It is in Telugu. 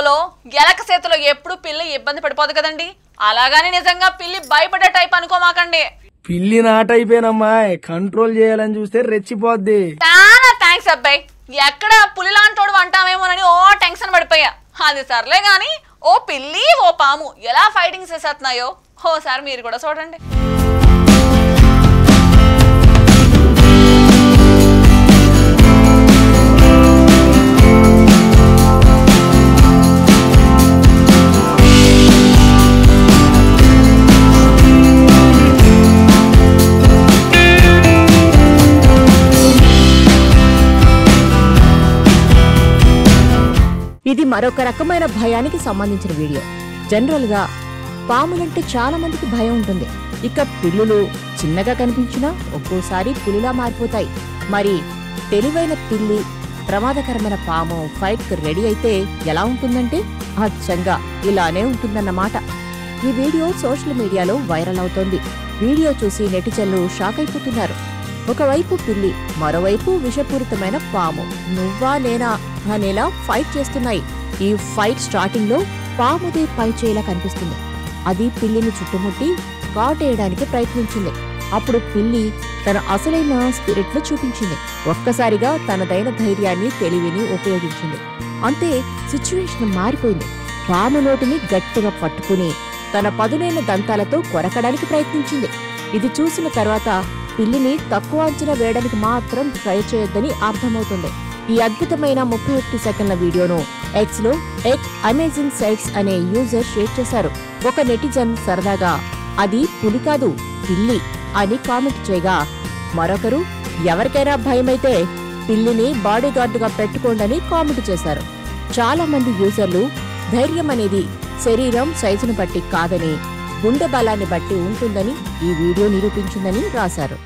వీడియోలో ఎలక చేతిలో ఎప్పుడు పిల్లి ఇబ్బంది పడిపోదు కదండి, అలాగానే నిజంగా పిల్లి భయపడే టైప్ అనుకోమాకండి. పిల్లి నా టైపేనమ్మా, కంట్రోల్ చేయాలని చూస్తే రెచ్చిపోద్ది. చాలా థ్యాంక్స్ అబ్బాయి, ఎక్కడ పులి లాంటోడు అంటామేమోనని ఓ టెన్షన్ పడిపోయా. అది సర్లే గాని ఓ పిల్లి ఓ పాము ఎలా ఫైటింగ్ చేసేస్తున్నాయో ఓసారి మీరు కూడా చూడండి. ఇది మరొక రకమైన భయానికి సంబంధించిన వీడియో. జనరల్ గా పాములంటే చాలా మందికి భయం ఉంటుంది. ఇక పిల్లులు చిన్నగా కనిపించినా ఒక్కోసారి పులిలా మారిపోతాయి. మరి తెలివైన పిల్లి ప్రమాదకరమైన పాము ఫైట్ కు రెడీ అయితే ఎలా ఉంటుందంటే అచ్చంగా ఇలానే ఉంటుందన్నమాట. ఈ వీడియో సోషల్ మీడియాలో వైరల్ అవుతోంది. వీడియో చూసి నెటిజన్లు షాక్ అయిపోతున్నారు. ఒకవైపు పిల్లి, మరోవైపు విషపూరితమైన పాము నువ్వా నేనా అనేలా ఫైట్ చేస్తున్నాయి. ఈ ఫైట్ స్టార్టింగ్ లో పాముదే పై చేయిలా కనిపిస్తుంది. అది పిల్లిని చుట్టుముట్టి కాటేయడానికి ప్రయత్నించింది. అప్పుడు పిల్లి తన అసలైన స్పిరిట్ ను చూపించింది. ఒక్కసారిగా తనదైన ధైర్యాన్ని తెలివిని ఉపయోగించింది. అంతే, సిచ్యువేషన్ మారిపోయింది. పాము నోటిని గట్టిగా పట్టుకుని తన పదునైన దంతాలతో కొరకడానికి ప్రయత్నించింది. ఇది చూసిన తర్వాత పిల్లిని తక్కువ అంచనా వేయడానికి మాత్రం ట్రై చేయొద్దని అర్థమవుతుంది. ఈ అద్భుతమైన 31 సెకండ్ల వీడియోను ఎక్స్ లో అమేజింగ్ సైట్స్ అనే యూజర్ షేర్ చేశారు. ఒక నెటిజన్ సరదాగా అది పులి కాదు పిల్లి అని కామెంట్ చేయగా, మరొకరు ఎవరికైనా భయమైతే పిల్లిని బాడీగార్డుగా పెట్టుకోండని కామెంట్ చేశారు. చాలా మంది యూజర్లు ధైర్యం అనేది శరీరం సైజును బట్టి కాదని, గుండె బలాన్ని బట్టి ఉంటుందని ఈ వీడియో నిరూపించిందని రాశారు.